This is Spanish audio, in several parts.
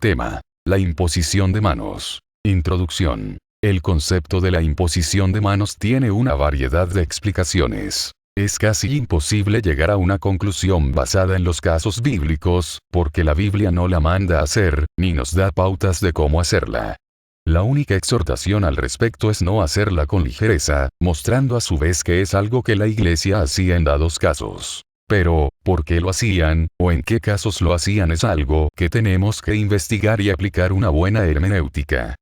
Tema: la imposición de manos. Introducción. El concepto de la imposición de manos tiene una variedad de explicaciones. Es casi imposible llegar a una conclusión basada en los casos bíblicos, porque la Biblia no la manda a hacer, ni nos da pautas de cómo hacerla. La única exhortación al respecto es no hacerla con ligereza, mostrando a su vez que es algo que la Iglesia hacía en dados casos. Pero, ¿por qué lo hacían, o en qué casos lo hacían es algo que tenemos que investigar y aplicar una buena hermenéutica?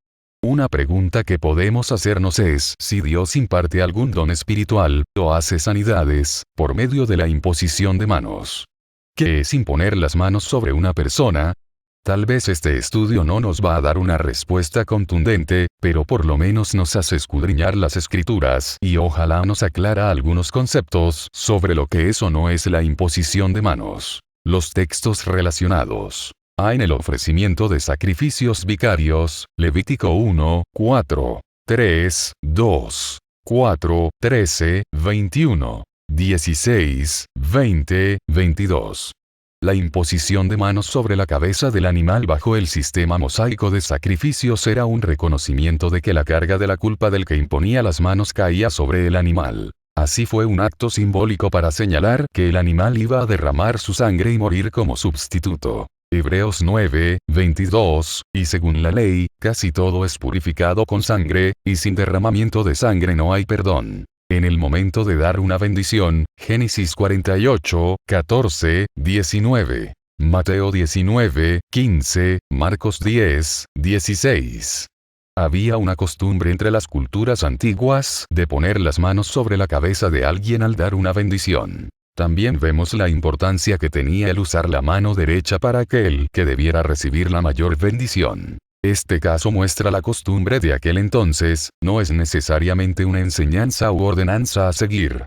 Una pregunta que podemos hacernos es si Dios imparte algún don espiritual, o hace sanidades, por medio de la imposición de manos. ¿Qué es imponer las manos sobre una persona? Tal vez este estudio no nos va a dar una respuesta contundente, pero por lo menos nos hace escudriñar las escrituras y ojalá nos aclara algunos conceptos sobre lo que es o no es la imposición de manos. Los textos relacionados. En el ofrecimiento de sacrificios vicarios, Levítico 1, 4, 3, 2, 4, 13, 21, 16, 20, 22. La imposición de manos sobre la cabeza del animal bajo el sistema mosaico de sacrificios era un reconocimiento de que la carga de la culpa del que imponía las manos caía sobre el animal. Así fue un acto simbólico para señalar que el animal iba a derramar su sangre y morir como sustituto. Hebreos 9, 22, y según la ley, casi todo es purificado con sangre, y sin derramamiento de sangre no hay perdón. En el momento de dar una bendición, Génesis 48, 14, 19, Mateo 19, 15, Marcos 10, 16. Había una costumbre entre las culturas antiguas de poner las manos sobre la cabeza de alguien al dar una bendición. También vemos la importancia que tenía el usar la mano derecha para aquel que debiera recibir la mayor bendición. Este caso muestra la costumbre de aquel entonces, no es necesariamente una enseñanza u ordenanza a seguir.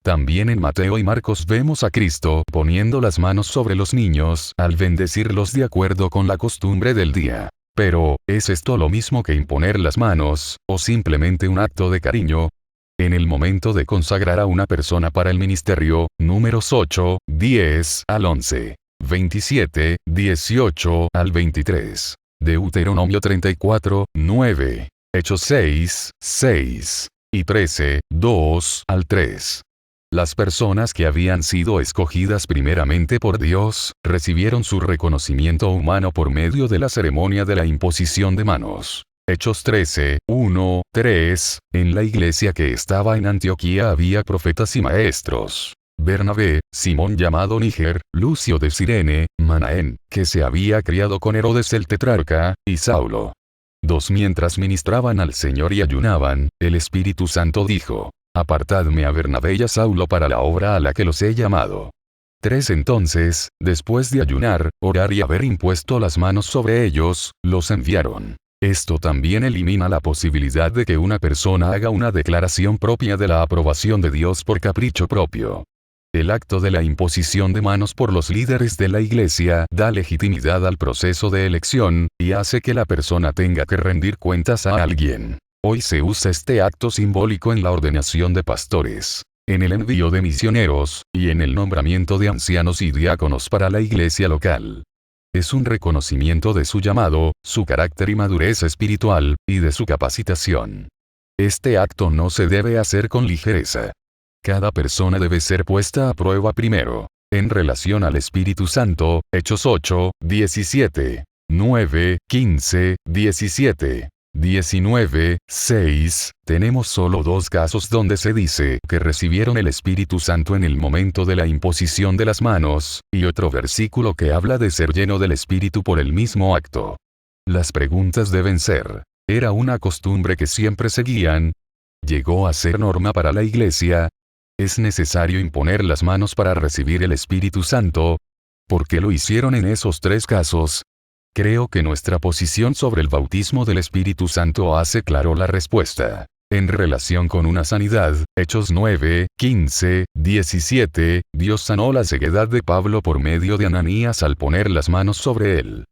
También en Mateo y Marcos vemos a Cristo poniendo las manos sobre los niños al bendecirlos de acuerdo con la costumbre del día. Pero, ¿es esto lo mismo que imponer las manos, o simplemente un acto de cariño? En el momento de consagrar a una persona para el ministerio, Números 8, 10 al 11, 27, 18 al 23. Deuteronomio 34, 9, Hechos 6, 6, y 13, 2 al 3. Las personas que habían sido escogidas primeramente por Dios, recibieron su reconocimiento humano por medio de la ceremonia de la imposición de manos. Hechos 13, 1, 3, en la iglesia que estaba en Antioquía había profetas y maestros. Bernabé, Simón llamado Níger, Lucio de Cirene, Manaén, que se había criado con Herodes el tetrarca, y Saulo. 2. Mientras ministraban al Señor y ayunaban, el Espíritu Santo dijo: Apartadme a Bernabé y a Saulo para la obra a la que los he llamado. 3. Entonces, después de ayunar, orar y haber impuesto las manos sobre ellos, los enviaron. Esto también elimina la posibilidad de que una persona haga una declaración propia de la aprobación de Dios por capricho propio. El acto de la imposición de manos por los líderes de la iglesia da legitimidad al proceso de elección, y hace que la persona tenga que rendir cuentas a alguien. Hoy se usa este acto simbólico en la ordenación de pastores, en el envío de misioneros, y en el nombramiento de ancianos y diáconos para la iglesia local. Es un reconocimiento de su llamado, su carácter y madurez espiritual, y de su capacitación. Este acto no se debe hacer con ligereza. Cada persona debe ser puesta a prueba primero. En relación al Espíritu Santo, Hechos 8, 17, 9, 15, 17, 19, 6, tenemos solo 2 casos donde se dice que recibieron el Espíritu Santo en el momento de la imposición de las manos, y otro versículo que habla de ser lleno del Espíritu por el mismo acto. Las preguntas deben ser: ¿era una costumbre que siempre seguían? ¿Llegó a ser norma para la iglesia? ¿Es necesario imponer las manos para recibir el Espíritu Santo? ¿Por qué lo hicieron en esos 3 casos? Creo que nuestra posición sobre el bautismo del Espíritu Santo hace claro la respuesta. En relación con una sanidad, Hechos 9, 15, 17, Dios sanó la ceguedad de Pablo por medio de Ananías al poner las manos sobre él.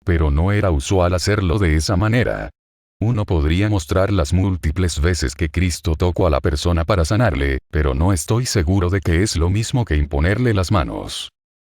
Pero no era usual hacerlo de esa manera. Uno podría mostrar las múltiples veces que Cristo tocó a la persona para sanarle, pero no estoy seguro de que es lo mismo que imponerle las manos.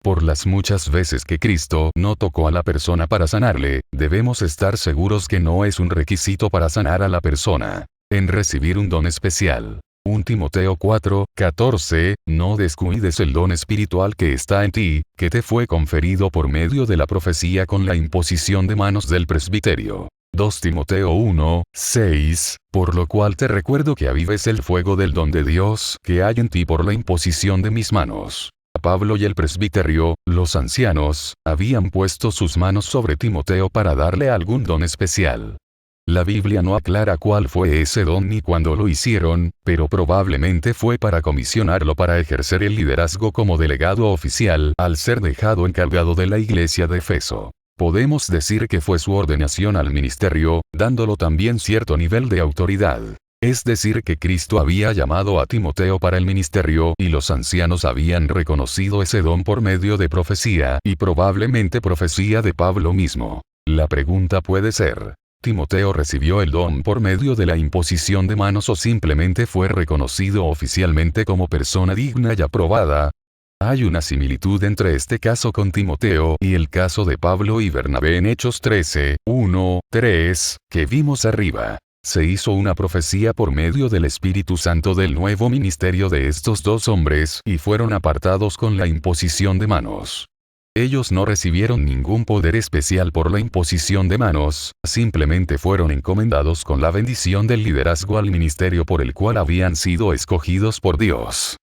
Por las muchas veces que Cristo no tocó a la persona para sanarle, debemos estar seguros que no es un requisito para sanar a la persona en recibir un don especial. 1 Timoteo 4:14, no descuides el don espiritual que está en ti, que te fue conferido por medio de la profecía con la imposición de manos del presbiterio. 2 Timoteo 1:6, por lo cual te recuerdo que avives el fuego del don de Dios que hay en ti por la imposición de mis manos. Pablo y el presbiterio, los ancianos, habían puesto sus manos sobre Timoteo para darle algún don especial. La Biblia no aclara cuál fue ese don ni cuándo lo hicieron, pero probablemente fue para comisionarlo para ejercer el liderazgo como delegado oficial al ser dejado encargado de la iglesia de Efeso. Podemos decir que fue su ordenación al ministerio, dándolo también cierto nivel de autoridad. Es decir que Cristo había llamado a Timoteo para el ministerio y los ancianos habían reconocido ese don por medio de profecía y probablemente profecía de Pablo mismo. La pregunta puede ser: ¿Timoteo recibió el don por medio de la imposición de manos o simplemente fue reconocido oficialmente como persona digna y aprobada? Hay una similitud entre este caso con Timoteo y el caso de Pablo y Bernabé en Hechos 13:1-3, que vimos arriba. Se hizo una profecía por medio del Espíritu Santo del nuevo ministerio de estos dos hombres y fueron apartados con la imposición de manos. Ellos no recibieron ningún poder especial por la imposición de manos, simplemente fueron encomendados con la bendición del liderazgo al ministerio por el cual habían sido escogidos por Dios.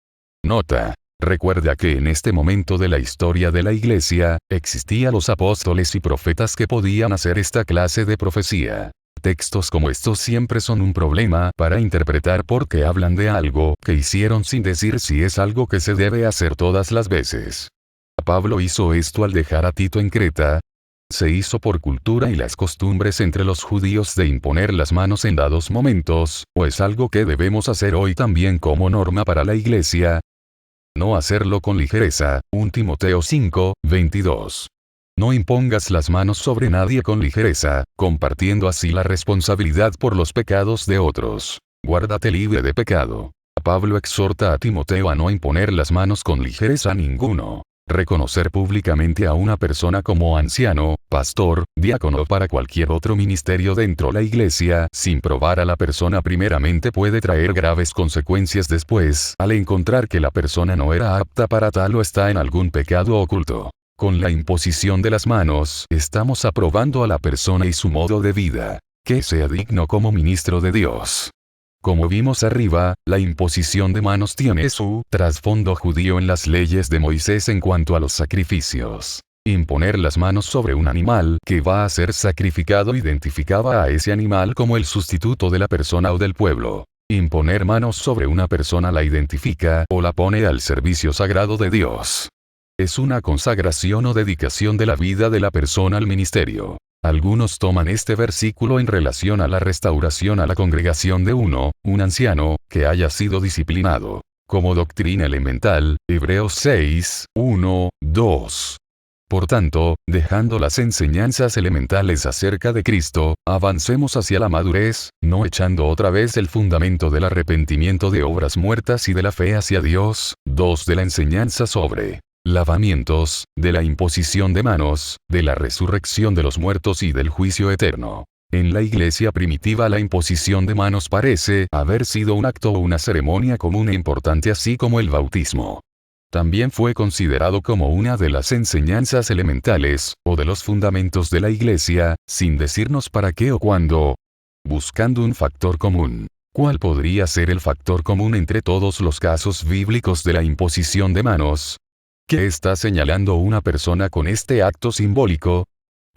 Nota: recuerda que en este momento de la historia de la iglesia, existían los apóstoles y profetas que podían hacer esta clase de profecía. Textos como estos siempre son un problema para interpretar porque hablan de algo que hicieron sin decir si es algo que se debe hacer todas las veces. Pablo hizo esto al dejar a Tito en Creta. Se hizo por cultura y las costumbres entre los judíos de imponer las manos en dados momentos, o es algo que debemos hacer hoy también como norma para la iglesia. No hacerlo con ligereza. 1 Timoteo 5:22. No impongas las manos sobre nadie con ligereza, compartiendo así la responsabilidad por los pecados de otros. Guárdate libre de pecado. Pablo exhorta a Timoteo a no imponer las manos con ligereza a ninguno. Reconocer públicamente a una persona como anciano, pastor, diácono o para cualquier otro ministerio dentro de la iglesia sin probar a la persona primeramente puede traer graves consecuencias después al encontrar que la persona no era apta para tal o está en algún pecado oculto. Con la imposición de las manos, estamos aprobando a la persona y su modo de vida, que sea digno como ministro de Dios. Como vimos arriba, la imposición de manos tiene su trasfondo judío en las leyes de Moisés en cuanto a los sacrificios. Imponer las manos sobre un animal que va a ser sacrificado identificaba a ese animal como el sustituto de la persona o del pueblo. Imponer manos sobre una persona la identifica o la pone al servicio sagrado de Dios. Es una consagración o dedicación de la vida de la persona al ministerio. Algunos toman este versículo en relación a la restauración a la congregación de un anciano, que haya sido disciplinado. Como doctrina elemental, Hebreos 6:1-2. Por tanto, dejando las enseñanzas elementales acerca de Cristo, avancemos hacia la madurez, no echando otra vez el fundamento del arrepentimiento de obras muertas y de la fe hacia Dios. 2 De la enseñanza sobre lavamientos, de la imposición de manos, de la resurrección de los muertos y del juicio eterno. En la iglesia primitiva la imposición de manos parece haber sido un acto o una ceremonia común e importante así como el bautismo. También fue considerado como una de las enseñanzas elementales, o de los fundamentos de la iglesia, sin decirnos para qué o cuándo. Buscando un factor común. ¿Cuál podría ser el factor común entre todos los casos bíblicos de la imposición de manos? ¿Qué está señalando una persona con este acto simbólico?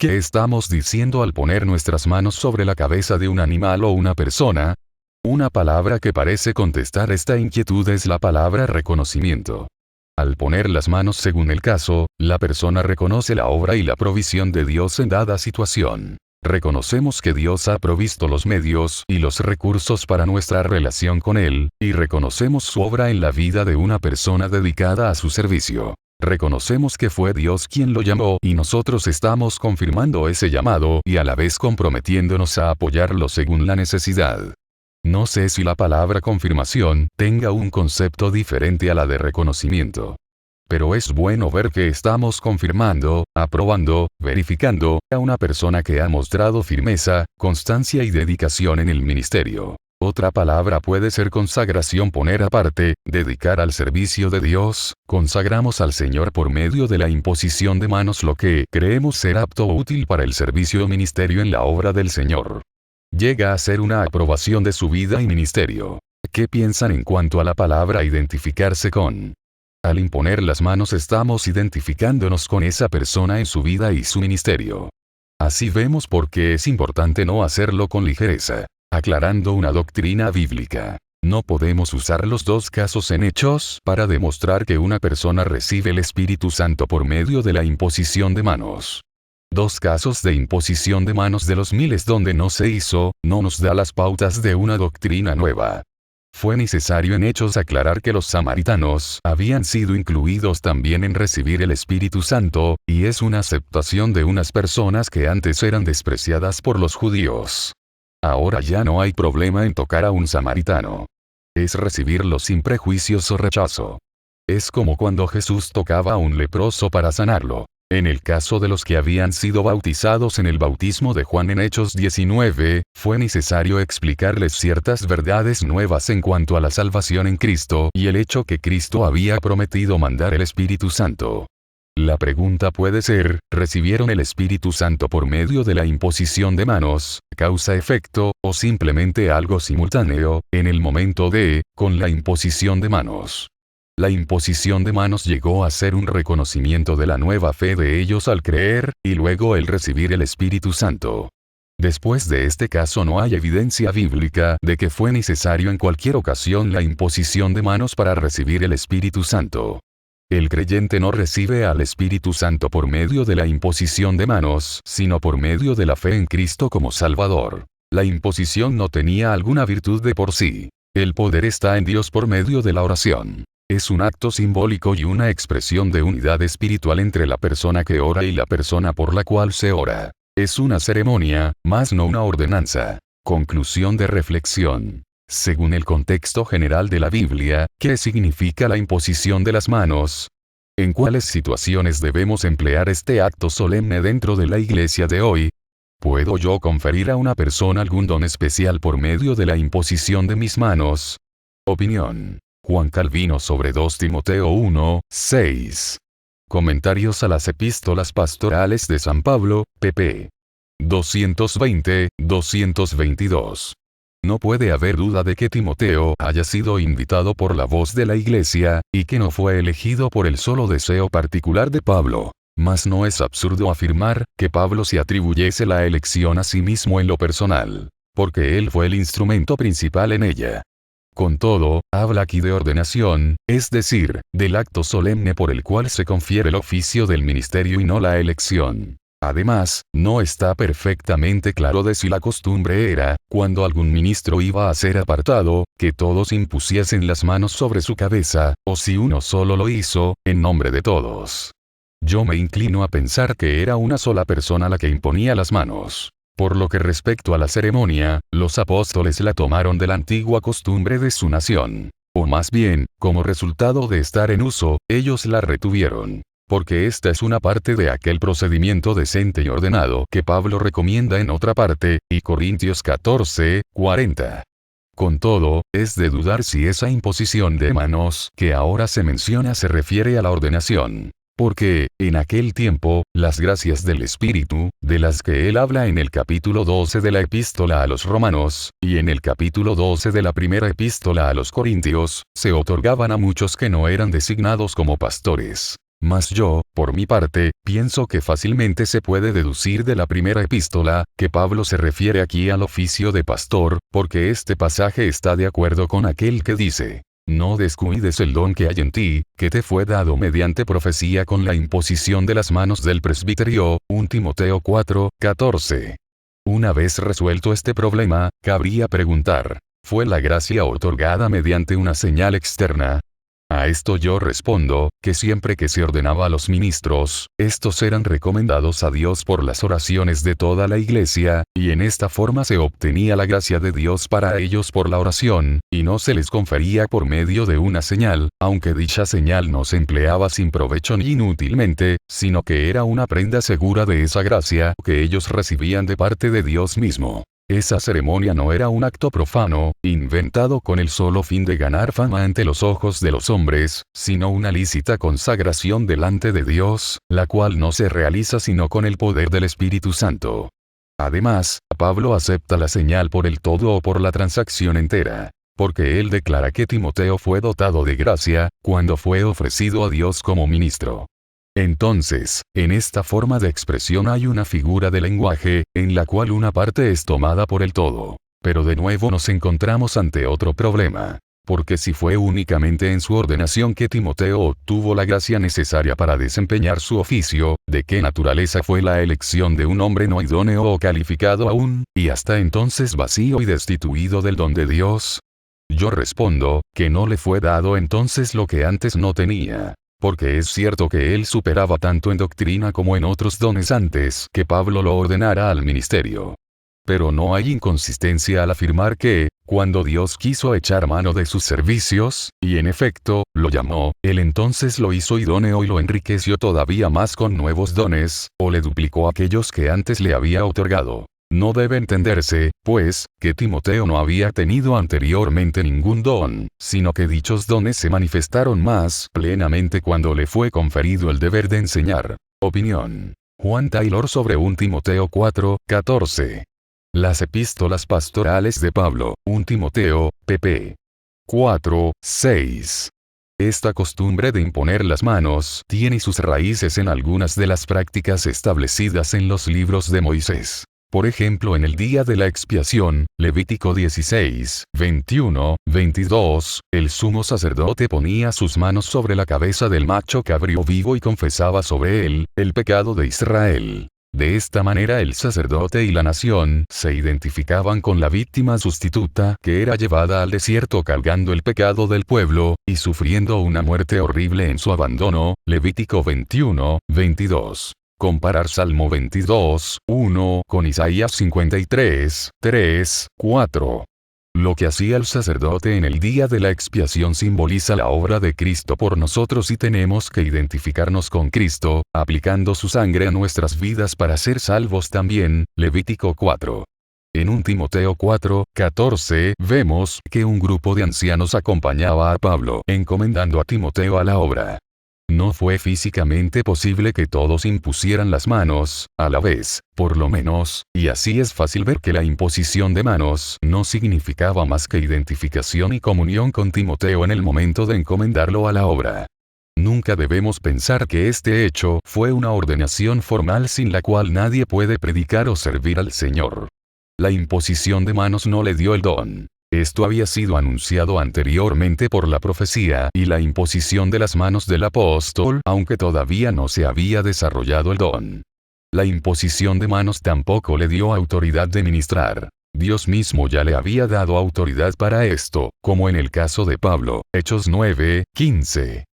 ¿Qué estamos diciendo al poner nuestras manos sobre la cabeza de un animal o una persona? Una palabra que parece contestar esta inquietud es la palabra reconocimiento. Al poner las manos según el caso, la persona reconoce la obra y la provisión de Dios en dada situación. Reconocemos que Dios ha provisto los medios y los recursos para nuestra relación con Él, y reconocemos su obra en la vida de una persona dedicada a su servicio. Reconocemos que fue Dios quien lo llamó y nosotros estamos confirmando ese llamado y a la vez comprometiéndonos a apoyarlo según la necesidad. No sé si la palabra confirmación tenga un concepto diferente a la de reconocimiento. pero es bueno ver que estamos confirmando, aprobando, verificando a una persona que ha mostrado firmeza, constancia y dedicación en el ministerio. Otra palabra puede ser consagración, poner aparte, dedicar al servicio de Dios. Consagramos al Señor por medio de la imposición de manos lo que creemos ser apto o útil para el servicio o ministerio en la obra del Señor. Llega a ser una aprobación de su vida y ministerio. ¿Qué piensan en cuanto a la palabra identificarse con? Al imponer las manos estamos identificándonos con esa persona en su vida y su ministerio. Así vemos por qué es importante no hacerlo con ligereza. Aclarando una doctrina bíblica. No podemos usar los dos casos en Hechos para demostrar que una persona recibe el Espíritu Santo por medio de la imposición de manos. Dos casos de imposición de manos de los miles donde no se hizo, no nos da las pautas de una doctrina nueva. Fue necesario en Hechos aclarar que los samaritanos habían sido incluidos también en recibir el Espíritu Santo, y es una aceptación de unas personas que antes eran despreciadas por los judíos. Ahora ya no hay problema en tocar a un samaritano. Es recibirlo sin prejuicios o rechazo. Es como cuando Jesús tocaba a un leproso para sanarlo. En el caso de los que habían sido bautizados en el bautismo de Juan en Hechos 19, fue necesario explicarles ciertas verdades nuevas en cuanto a la salvación en Cristo y el hecho que Cristo había prometido mandar el Espíritu Santo. La pregunta puede ser, ¿recibieron el Espíritu Santo por medio de la imposición de manos, causa-efecto, o simplemente algo simultáneo, en el momento con la imposición de manos? La imposición de manos llegó a ser un reconocimiento de la nueva fe de ellos al creer, y luego el recibir el Espíritu Santo. Después de este caso no hay evidencia bíblica de que fue necesario en cualquier ocasión la imposición de manos para recibir el Espíritu Santo. El creyente no recibe al Espíritu Santo por medio de la imposición de manos, sino por medio de la fe en Cristo como Salvador. La imposición no tenía alguna virtud de por sí. El poder está en Dios por medio de la oración. Es un acto simbólico y una expresión de unidad espiritual entre la persona que ora y la persona por la cual se ora. Es una ceremonia, más no una ordenanza. Conclusión de reflexión. Según el contexto general de la Biblia, ¿qué significa la imposición de las manos? ¿En cuáles situaciones debemos emplear este acto solemne dentro de la iglesia de hoy? ¿Puedo yo conferir a una persona algún don especial por medio de la imposición de mis manos? Opinión. Juan Calvino sobre 2 Timoteo 1, 6. Comentarios a las epístolas pastorales de San Pablo, pp. 220-222. No puede haber duda de que Timoteo haya sido invitado por la voz de la iglesia, y que no fue elegido por el solo deseo particular de Pablo. Mas no es absurdo afirmar que Pablo se atribuyese la elección a sí mismo en lo personal, porque él fue el instrumento principal en ella. Con todo, habla aquí de ordenación, es decir, del acto solemne por el cual se confiere el oficio del ministerio y no la elección. Además, no está perfectamente claro de si la costumbre era, cuando algún ministro iba a ser apartado, que todos impusiesen las manos sobre su cabeza, o si uno solo lo hizo, en nombre de todos. Yo me inclino a pensar que era una sola persona la que imponía las manos. Por lo que respecto a la ceremonia, los apóstoles la tomaron de la antigua costumbre de su nación. O más bien, como resultado de estar en uso, ellos la retuvieron. Porque esta es una parte de aquel procedimiento decente y ordenado que Pablo recomienda en otra parte, y Corintios 14, 40. Con todo, es de dudar si esa imposición de manos que ahora se menciona se refiere a la ordenación. Porque, en aquel tiempo, las gracias del Espíritu, de las que él habla en el capítulo 12 de la epístola a los Romanos, y en el capítulo 12 de la primera epístola a los Corintios, se otorgaban a muchos que no eran designados como pastores. Mas yo, por mi parte, pienso que fácilmente se puede deducir de la primera epístola, que Pablo se refiere aquí al oficio de pastor, porque este pasaje está de acuerdo con aquel que dice: no descuides el don que hay en ti, que te fue dado mediante profecía con la imposición de las manos del presbiterio, 1 Timoteo 4, 14. Una vez resuelto este problema, cabría preguntar, ¿fue la gracia otorgada mediante una señal externa? A esto yo respondo, que siempre que se ordenaba a los ministros, estos eran recomendados a Dios por las oraciones de toda la iglesia, y en esta forma se obtenía la gracia de Dios para ellos por la oración, y no se les confería por medio de una señal, aunque dicha señal no se empleaba sin provecho ni inútilmente, sino que era una prenda segura de esa gracia que ellos recibían de parte de Dios mismo. Esa ceremonia no era un acto profano, inventado con el solo fin de ganar fama ante los ojos de los hombres, sino una lícita consagración delante de Dios, la cual no se realiza sino con el poder del Espíritu Santo. Además, Pablo acepta la señal por el todo o por la transacción entera, porque él declara que Timoteo fue dotado de gracia, cuando fue ofrecido a Dios como ministro. Entonces, en esta forma de expresión hay una figura de lenguaje, en la cual una parte es tomada por el todo. Pero de nuevo nos encontramos ante otro problema. Porque si fue únicamente en su ordenación que Timoteo obtuvo la gracia necesaria para desempeñar su oficio, ¿de qué naturaleza fue la elección de un hombre no idóneo o calificado aún, y hasta entonces vacío y destituido del don de Dios? Yo respondo, que no le fue dado entonces lo que antes no tenía. Porque es cierto que él superaba tanto en doctrina como en otros dones antes que Pablo lo ordenara al ministerio. Pero no hay inconsistencia al afirmar que, cuando Dios quiso echar mano de sus servicios, y en efecto, lo llamó, él entonces lo hizo idóneo y lo enriqueció todavía más con nuevos dones, o le duplicó aquellos que antes le había otorgado. No debe entenderse, pues, que Timoteo no había tenido anteriormente ningún don, sino que dichos dones se manifestaron más plenamente cuando le fue conferido el deber de enseñar. Opinión. Juan Taylor sobre 1 Timoteo 4:14. Las epístolas pastorales de Pablo, 1 Timoteo, pp. 4:6. Esta costumbre de imponer las manos tiene sus raíces en algunas de las prácticas establecidas en los libros de Moisés. Por ejemplo, en el día de la expiación, Levítico 16, 21, 22, el sumo sacerdote ponía sus manos sobre la cabeza del macho cabrío vivo y confesaba sobre él el pecado de Israel. De esta manera el sacerdote y la nación se identificaban con la víctima sustituta que era llevada al desierto cargando el pecado del pueblo, y sufriendo una muerte horrible en su abandono. Levítico 21, 22. Comparar Salmo 22, 1 con Isaías 53, 3, 4. Lo que hacía el sacerdote en el día de la expiación simboliza la obra de Cristo por nosotros y tenemos que identificarnos con Cristo, aplicando su sangre a nuestras vidas para ser salvos también. Levítico 4. En 1 Timoteo 4:14 vemos que un grupo de ancianos acompañaba a Pablo encomendando a Timoteo a la obra. No fue físicamente posible que todos impusieran las manos, a la vez, por lo menos, y así es fácil ver que la imposición de manos no significaba más que identificación y comunión con Timoteo en el momento de encomendarlo a la obra. Nunca debemos pensar que este hecho fue una ordenación formal sin la cual nadie puede predicar o servir al Señor. La imposición de manos no le dio el don. Esto había sido anunciado anteriormente por la profecía y la imposición de las manos del apóstol, aunque todavía no se había desarrollado el don. La imposición de manos tampoco le dio autoridad de ministrar. Dios mismo ya le había dado autoridad para esto, como en el caso de Pablo, Hechos 9:15.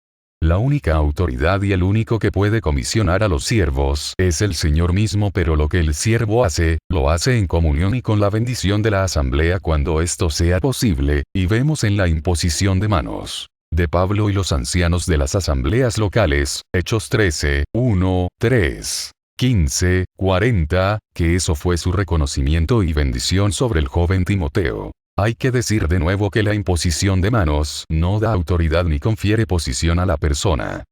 La única autoridad y el único que puede comisionar a los siervos es el Señor mismo, pero lo que el siervo hace, lo hace en comunión y con la bendición de la asamblea cuando esto sea posible, y vemos en la imposición de manos de Pablo y los ancianos de las asambleas locales, Hechos 13, 1, 3, 15, 40, que eso fue su reconocimiento y bendición sobre el joven Timoteo. Hay que decir de nuevo que la imposición de manos no da autoridad ni confiere posición a la persona.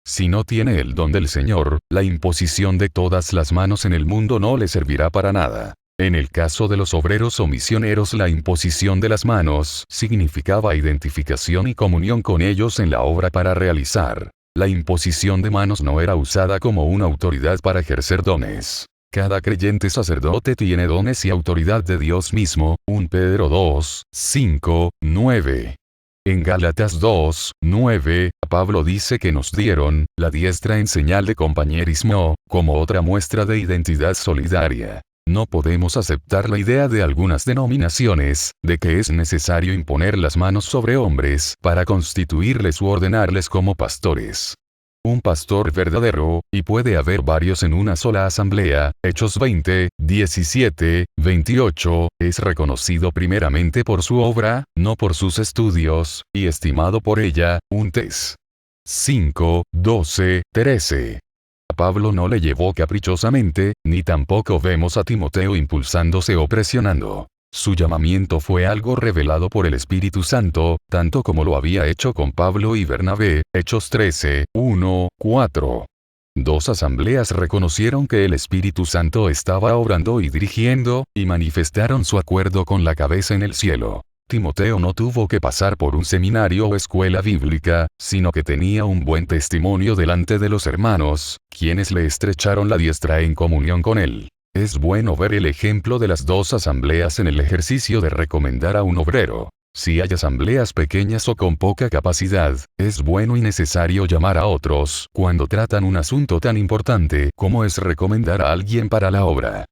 Si no tiene el don del Señor, la imposición de todas las manos en el mundo no le servirá para nada. En el caso de los obreros o misioneros, la imposición de las manos significaba identificación y comunión con ellos en la obra para realizar. La imposición de manos no era usada como una autoridad para ejercer dones. Cada creyente sacerdote tiene dones y autoridad de Dios mismo. 1 Pedro 2, 5, 9. En Gálatas 2, 9, Pablo dice que nos dieron la diestra en señal de compañerismo, como otra muestra de identidad solidaria. No podemos aceptar la idea de algunas denominaciones, de que es necesario imponer las manos sobre hombres para constituirles u ordenarles como pastores. Un pastor verdadero, y puede haber varios en una sola asamblea, Hechos 20, 17, 28, es reconocido primeramente por su obra, no por sus estudios, y estimado por ella, un tes. 5, 12, 13. A Pablo no le llevó caprichosamente, ni tampoco vemos a Timoteo impulsándose o presionando. Su llamamiento fue algo revelado por el Espíritu Santo, tanto como lo había hecho con Pablo y Bernabé, Hechos 13, 1, 4. Dos asambleas reconocieron que el Espíritu Santo estaba obrando y dirigiendo, y manifestaron su acuerdo con la cabeza en el cielo. Timoteo no tuvo que pasar por un seminario o escuela bíblica, sino que tenía un buen testimonio delante de los hermanos, quienes le estrecharon la diestra en comunión con él. Es bueno ver el ejemplo de las dos asambleas en el ejercicio de recomendar a un obrero. Si hay asambleas pequeñas o con poca capacidad, es bueno y necesario llamar a otros cuando tratan un asunto tan importante como es recomendar a alguien para la obra.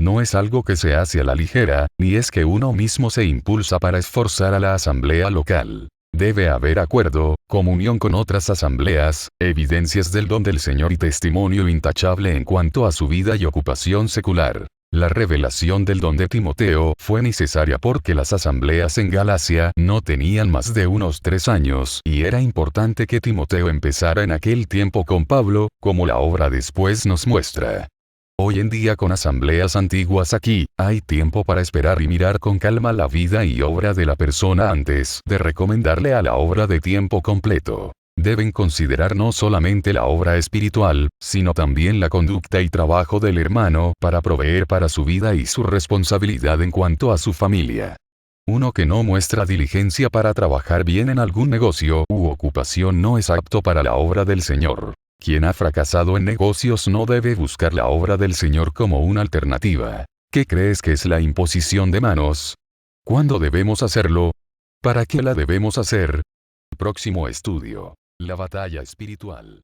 No es algo que se hace a la ligera, ni es que uno mismo se impulsa para esforzar a la asamblea local. Debe haber acuerdo, comunión con otras asambleas, evidencias del don del Señor y testimonio intachable en cuanto a su vida y ocupación secular. La revelación del don de Timoteo fue necesaria porque las asambleas en Galacia no tenían más de unos 3 años y era importante que Timoteo empezara en aquel tiempo con Pablo, como la obra después nos muestra. Hoy en día con asambleas antiguas aquí, hay tiempo para esperar y mirar con calma la vida y obra de la persona antes de recomendarle a la obra de tiempo completo. Deben considerar no solamente la obra espiritual, sino también la conducta y trabajo del hermano para proveer para su vida y su responsabilidad en cuanto a su familia. Uno que no muestra diligencia para trabajar bien en algún negocio u ocupación no es apto para la obra del Señor. Quien ha fracasado en negocios no debe buscar la obra del Señor como una alternativa. ¿Qué crees que es la imposición de manos? ¿Cuándo debemos hacerlo? ¿Para qué la debemos hacer? Próximo estudio. La batalla espiritual.